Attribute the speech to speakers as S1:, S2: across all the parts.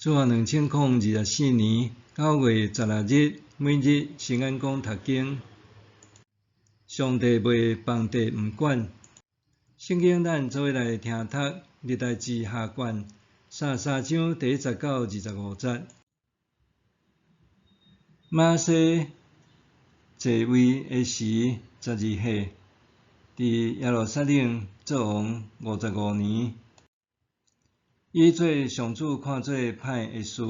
S1: 自2024年9月16日，每日圣安宫读经。上帝袂放地毋管。圣经咱做伙来听读历代志下卷33章第10到25节。马西继位的时12岁，伫耶路撒冷做王55年。伊做上主看做歹的事，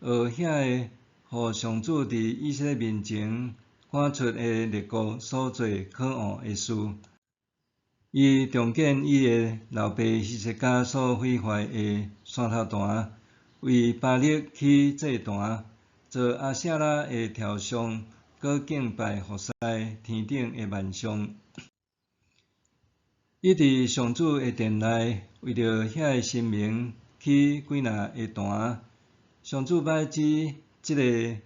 S1: 学遐个互上主伫以色列面前赶出的列国所做可恶的事。伊重建伊的老爸希西家所毁坏的山头坛，为巴力起祭坛，做阿舍拉的雕像，搁敬拜服侍天顶的万象。伊伫上主的殿内，为着遐个神明起几若个坛。上主捌指即个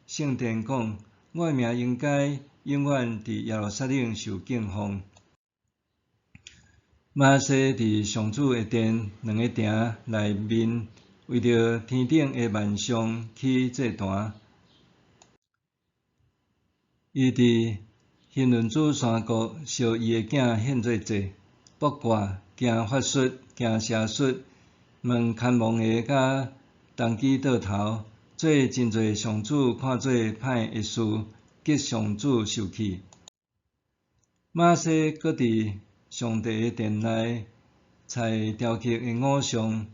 S1: 圣殿讲：我的名应该永远伫耶路撒冷受敬奉。马西伫上主的殿2个亭内面，为着天顶的万象起祭坛。伊伫希伦子山谷烧伊的囝献做祭，卜卦、行法术、行邪术，问看望的甲动机倒头，做真侪上主看做歹的事，激上主受气。马西搁伫上帝的殿内采雕刻的偶像，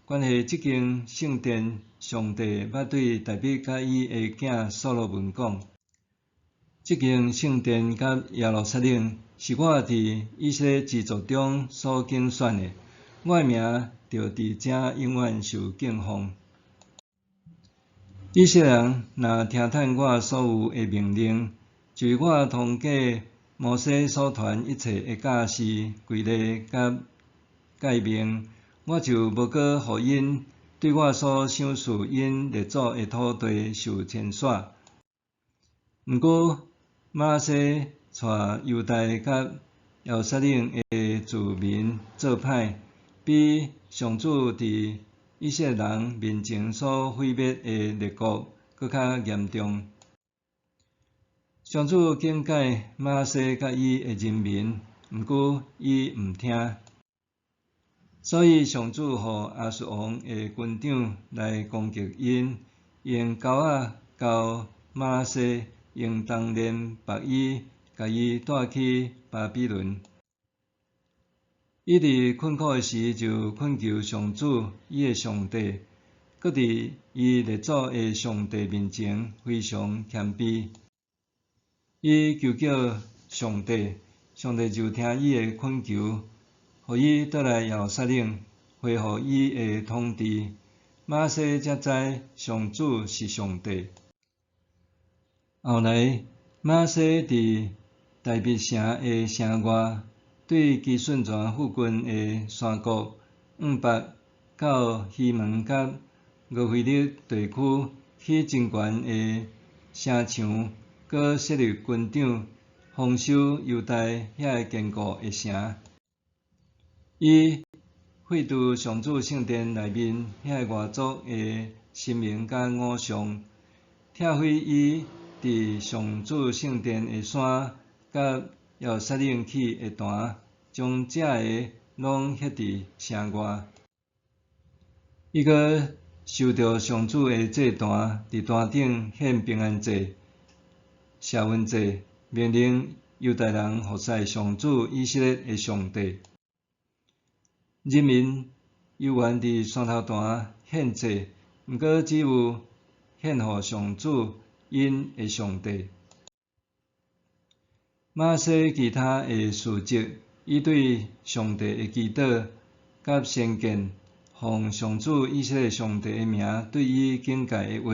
S1: 关系即间圣殿，上帝捌对大卫甲伊的囝所罗门讲：即间圣殿甲耶路撒冷，是我伫以色列支族中所竞选的，我的名就伫遮永远受敬奉。以色列人若听趁我所有的命令，就是我通过摩西所传一切的教示、规例甲诫命，我就无搁互因对我所赏赐因列祖的土地受牵煞。毋过马西带犹大甲耶路撒冷的住民做歹，比上主伫以色列人面前所毁灭的列国搁较严重。上主警戒马西甲伊的人民，毋过伊毋听，所以上主互亚述王的军长来攻击因，用钩仔交马西，用铜链绑伊，甲伊带去巴比伦。伊伫困苦的时就恳求上主，伊的上帝，搁伫伊列祖的上帝面前非常谦卑。伊求叫上帝，上帝就听伊的恳求，互伊倒来耶路撒冷，恢复伊的统治。马西才知上主是上帝。后来，马西伫大卫城的城外，对基顺泉附近的山谷、北到西门甲俄腓勒地区起真悬的城墙，搁设立军长，防守犹大遐个坚固的城。伊废除上主圣殿内面遐个外族的神明甲偶像，拆毁伊伫上主圣殿的山甲耶路撒冷起的坛，将这个拢ฮ็伫城外。伊搁收着上主的祭坛，伫坛顶献平安祭、谢恩祭，命令犹大人服侍上主以色列的上帝。人民犹原伫山头坛献祭，毋过只有献互上主因的上帝。马西其他的事迹，伊对上帝的祈祷甲先见，奉上主以色列上帝的名对伊警戒的话，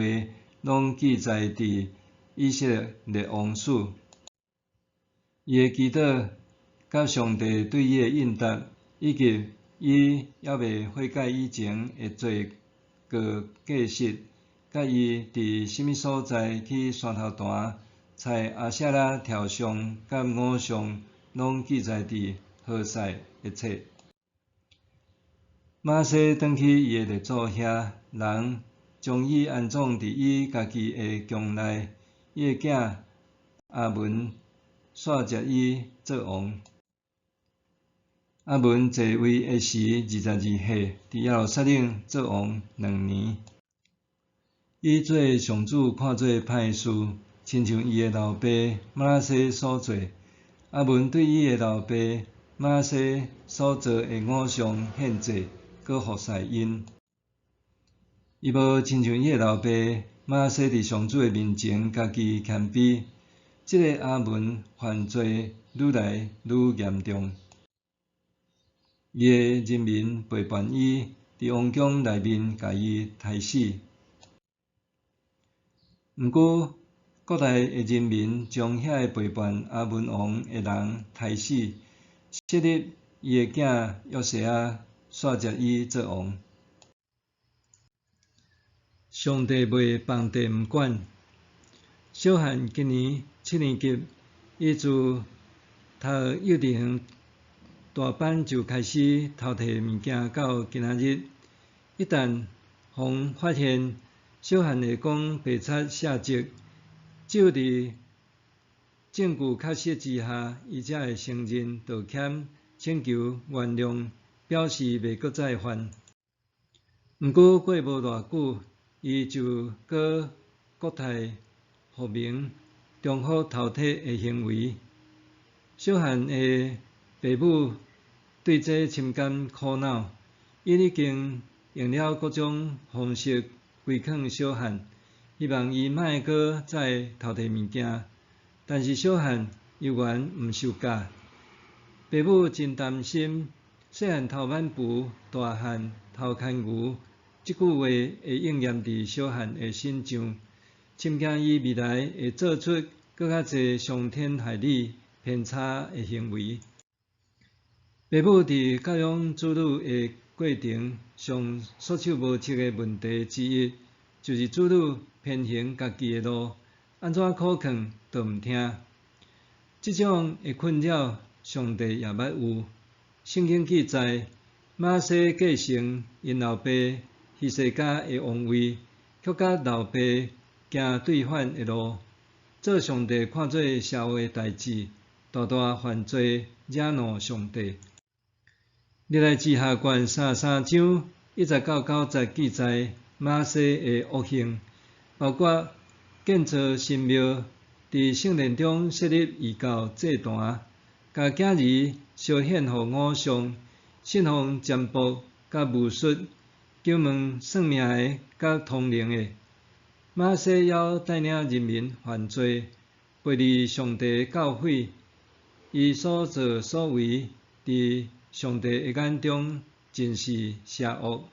S1: 拢记载伫以色列列王史。伊的祈祷甲上帝对伊的应答，以及伊还未悔改以前的罪过过失，甲伊伫什么所在去山头坛采阿舍拉雕像甲偶像，拢记载伫何塞一册。马西转去伊个列祖遐，人将伊安葬伫伊家己个宫内，伊个囝阿文煞接伊做王。阿文继位的时22岁，伫耶路撒冷做王2年。伊做上主看做歹事，亲像伊个老爸马拉西所做。阿文对伊个老爸马拉西所做的偶像献祭，搁服侍因。伊无亲像伊个老爸马拉西伫上主的面前家己谦卑。即个阿文犯罪愈来愈严重。伊个人民背叛伊，伫王宫内面甲伊杀死。毋过，国内的人民将遐个背叛阿文王的人杀死，设立伊个囝约瑟亚煞接伊做王。上帝袂放地毋管。小汉今年7年级，伊自读幼稚园大班就开始偷摕物件到今仔日。一旦互发现，小汉会讲白贼写迹，只有伫证据确实之下，伊才会承认道歉、请求原谅，表示袂搁再犯。毋过过无偌久，伊就搁国泰复明，重复偷摕的行为。小汉的爸母对这深感苦恼，因已经用了各种方式规劝小汉，希望伊莫搁再偷摕物件。但是小汉犹原毋受教。爸母真担心，细汉偷挽布，大汉偷牵牛，即句话会应验伫小汉的身上，深惊伊未来会做出搁较侪伤天害理、偏差的行为。爸母伫教养子女的过程上，束手无策的问题之一，就是子女偏行家己的路，安怎苦劝都毋听。即种的困扰，上帝也捌有。圣经记载，马西继承因老爸希西家的王位，却甲老爸行对反的路，做上帝看做社会代志，大大犯罪，惹怒上帝。历代志下卷33章19到90记载马西的恶行，包括建造神庙，伫圣殿中设立异教祭坛，甲囝儿烧献互偶像，信奉占卜甲巫术，求问算命的甲通灵的。马西要带领人民犯罪，背离上帝的教诲，伊所作所为，伫上帝的眼中真是邪恶。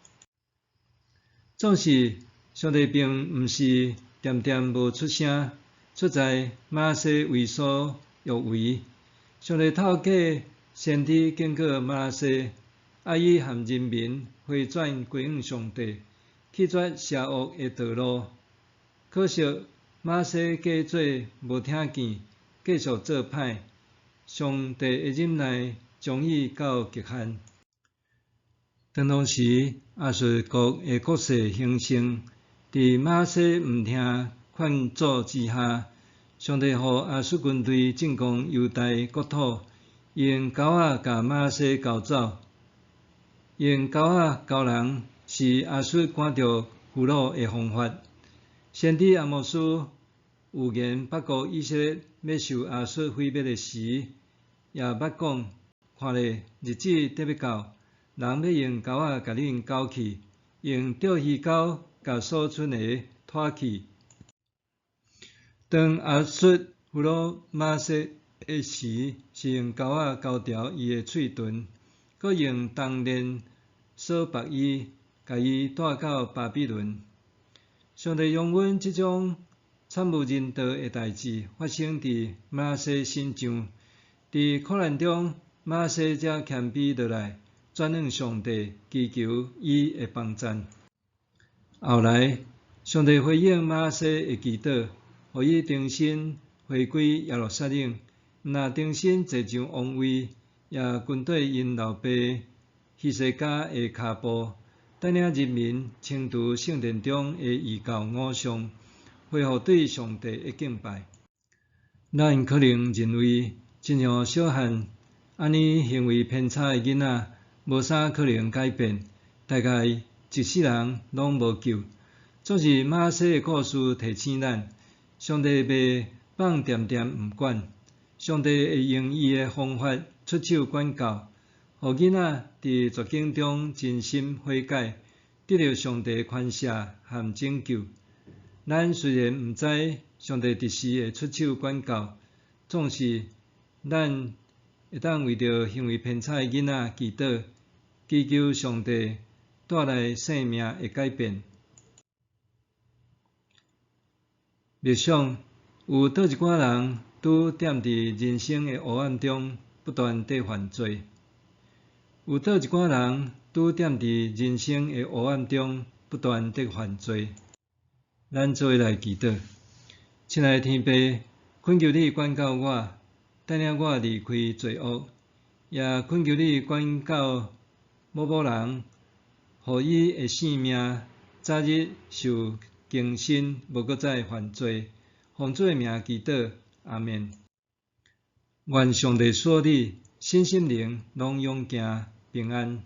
S1: 总是上帝并毋是恬恬无出声，出在马西为所欲为。上帝透过先知警告马西，要伊含人民回转归向上帝，弃绝邪恶的道路。可惜马西假做无听见，继续做歹，上帝的忍耐将伊到极限。当时亚述国的国势兴盛，伫马西毋听劝阻之下，上帝予亚述军队进攻犹大国土，用钩仔甲马西交走。用钩仔交人是亚述赶着俘虏的方法。先知阿摩斯有言捌告以色列要受亚述毁灭的时，也捌讲：看咧，日子得要到，人要用钩仔甲恁交去，用钓鱼钩甲所剩的拖去。当亚述俘虏马西的时，是用钩仔交条伊的喙唇，搁用铜链锁绑伊，甲伊带到巴比伦。上帝容忍即种惨无人道的代志发生伫马西身上，伫苦难中，马西才谦卑落来，转向上帝，祈求伊的帮赞。后来，上帝回应马西的祈祷，予伊重新回归耶路撒冷，毋但重新坐上王位，也军队因老爸希西家的脚步，带领人民清除圣殿中的异教偶像，恢复对上帝的敬拜。咱可能认为，真像小汉安尼行为偏差的囡仔，无啥可能改变，大概一世人拢无救。总是马西的故事提醒咱，上帝袂放恬恬毋管，上帝会用伊的方法出手管教，互囡仔伫绝境中真心悔改，得到上帝宽赦和拯救。咱虽然毋知上帝伫时会出手管教，总是咱会当为着行为偏差的囡仔祈祷，祈求上帝带来生命的改变。默想有倒一寡人拄踮伫人生的黑暗中不断地犯罪？有倒一寡人拄踮伫人生的黑暗中不断地犯罪？咱做伙来祈祷。亲爱的天父，恳求你管教我，带领我离开罪恶，也恳求你管教某人，互伊的性命早日受更新，无搁再犯罪。奉主的名祈祷，阿们。愿上帝赐你身心灵拢永行平安。